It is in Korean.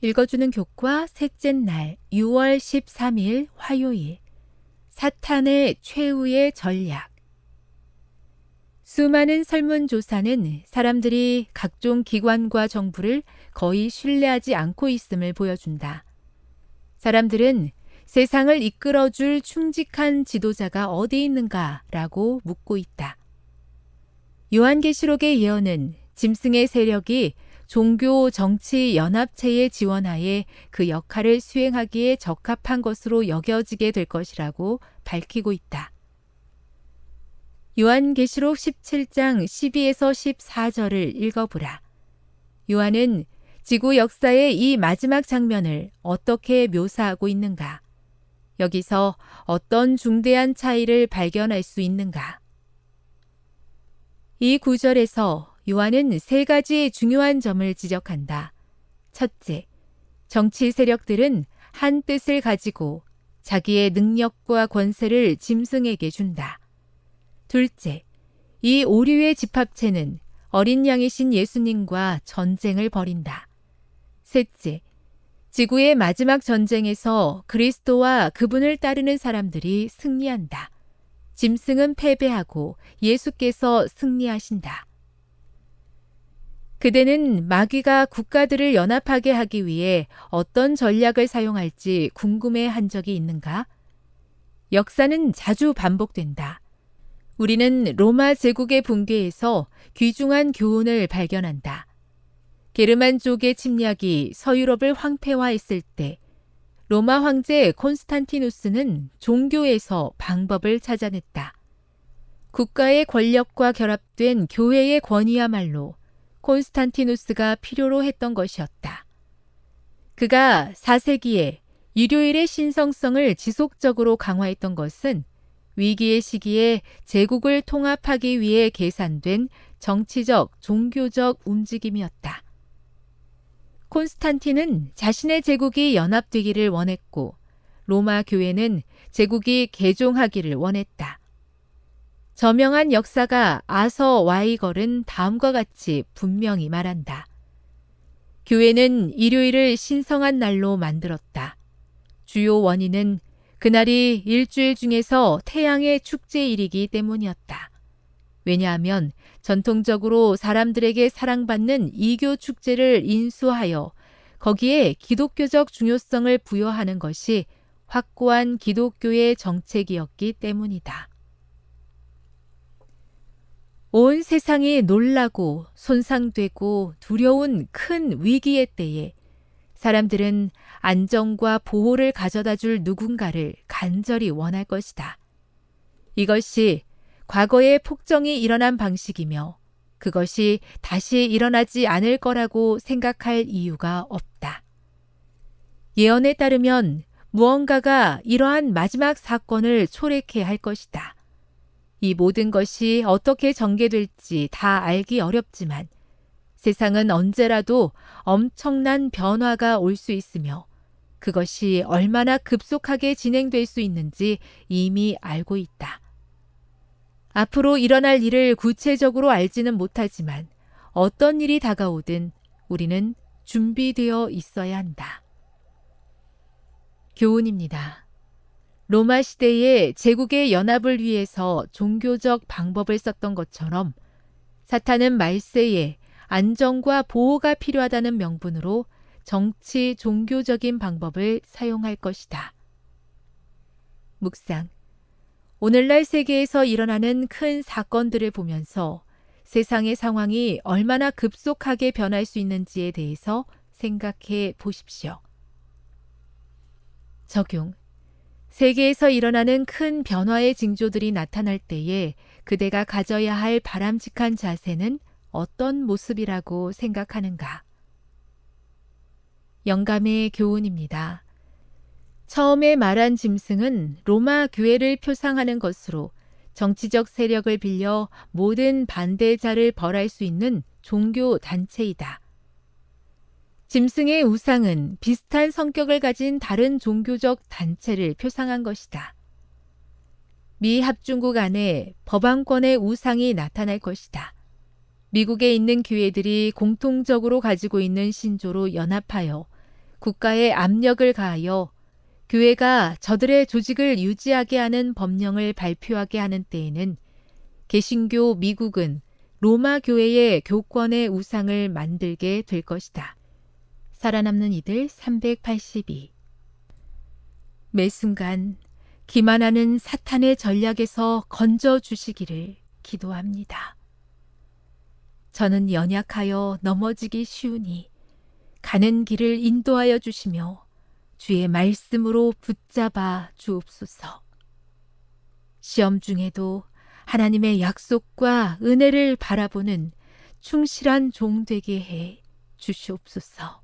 읽어주는 교과 셋째 날 6월 13일 화요일 사탄의 최후의 전략. 수많은 설문조사는 사람들이 각종 기관과 정부를 거의 신뢰하지 않고 있음을 보여준다. 사람들은 세상을 이끌어줄 충직한 지도자가 어디 있는가라고 묻고 있다. 요한계시록의 예언은 짐승의 세력이 종교 정치 연합체의 지원하에 그 역할을 수행하기에 적합한 것으로 여겨지게 될 것이라고 밝히고 있다. 요한계시록 17장 12에서 14절을 읽어보라. 요한은 지구 역사의 이 마지막 장면을 어떻게 묘사하고 있는가? 여기서 어떤 중대한 차이를 발견할 수 있는가? 이 구절에서 요한은 세 가지 중요한 점을 지적한다. 첫째, 정치 세력들은 한 뜻을 가지고 자기의 능력과 권세를 짐승에게 준다. 둘째, 이 오류의 집합체는 어린 양이신 예수님과 전쟁을 벌인다. 셋째, 지구의 마지막 전쟁에서 그리스도와 그분을 따르는 사람들이 승리한다. 짐승은 패배하고 예수께서 승리하신다. 그대는 마귀가 국가들을 연합하게 하기 위해 어떤 전략을 사용할지 궁금해한 적이 있는가? 역사는 자주 반복된다. 우리는 로마 제국의 붕괴에서 귀중한 교훈을 발견한다. 게르만족의 침략이 서유럽을 황폐화했을 때 로마 황제 콘스탄티누스는 종교에서 방법을 찾아냈다. 국가의 권력과 결합된 교회의 권위야말로 콘스탄티누스가 필요로 했던 것이었다. 그가 4세기에 일요일의 신성성을 지속적으로 강화했던 것은 위기의 시기에 제국을 통합하기 위해 계산된 정치적, 종교적 움직임이었다. 콘스탄틴은 자신의 제국이 연합되기를 원했고 로마 교회는 제국이 개종하기를 원했다. 저명한 역사가 아서 와이걸은 다음과 같이 분명히 말한다. 교회는 일요일을 신성한 날로 만들었다. 주요 원인은 그날이 일주일 중에서 태양의 축제일이기 때문이었다. 왜냐하면 전통적으로 사람들에게 사랑받는 이교 축제를 인수하여 거기에 기독교적 중요성을 부여하는 것이 확고한 기독교의 정책이었기 때문이다. 온 세상이 놀라고 손상되고 두려운 큰 위기의 때에 사람들은 안정과 보호를 가져다 줄 누군가를 간절히 원할 것이다. 이것이 과거의 폭정이 일어난 방식이며 그것이 다시 일어나지 않을 거라고 생각할 이유가 없다. 예언에 따르면 무언가가 이러한 마지막 사건을 초래케 할 것이다. 이 모든 것이 어떻게 전개될지 다 알기 어렵지만 세상은 언제라도 엄청난 변화가 올 수 있으며 그것이 얼마나 급속하게 진행될 수 있는지 이미 알고 있다. 앞으로 일어날 일을 구체적으로 알지는 못하지만 어떤 일이 다가오든 우리는 준비되어 있어야 한다. 교훈입니다. 로마 시대의 제국의 연합을 위해서 종교적 방법을 썼던 것처럼 사탄은 말세에 안정과 보호가 필요하다는 명분으로 정치, 종교적인 방법을 사용할 것이다. 묵상. 오늘날 세계에서 일어나는 큰 사건들을 보면서 세상의 상황이 얼마나 급속하게 변할 수 있는지에 대해서 생각해 보십시오. 적용. 세계에서 일어나는 큰 변화의 징조들이 나타날 때에 그대가 가져야 할 바람직한 자세는 어떤 모습이라고 생각하는가? 영감의 교훈입니다. 처음에 말한 짐승은 로마 교회를 표상하는 것으로 정치적 세력을 빌려 모든 반대자를 벌할 수 있는 종교 단체이다. 짐승의 우상은 비슷한 성격을 가진 다른 종교적 단체를 표상한 것이다. 미 합중국 안에 법왕권의 우상이 나타날 것이다. 미국에 있는 교회들이 공통적으로 가지고 있는 신조로 연합하여 국가에 압력을 가하여 교회가 저들의 조직을 유지하게 하는 법령을 발표하게 하는 때에는 개신교 미국은 로마 교회의 교권의 우상을 만들게 될 것이다. 살아남는 이들 382. 매 순간 기만하는 사탄의 전략에서 건져 주시기를 기도합니다. 저는 연약하여 넘어지기 쉬우니 가는 길을 인도하여 주시며 주의 말씀으로 붙잡아 주옵소서. 시험 중에도 하나님의 약속과 은혜를 바라보는 충실한 종 되게 해 주시옵소서.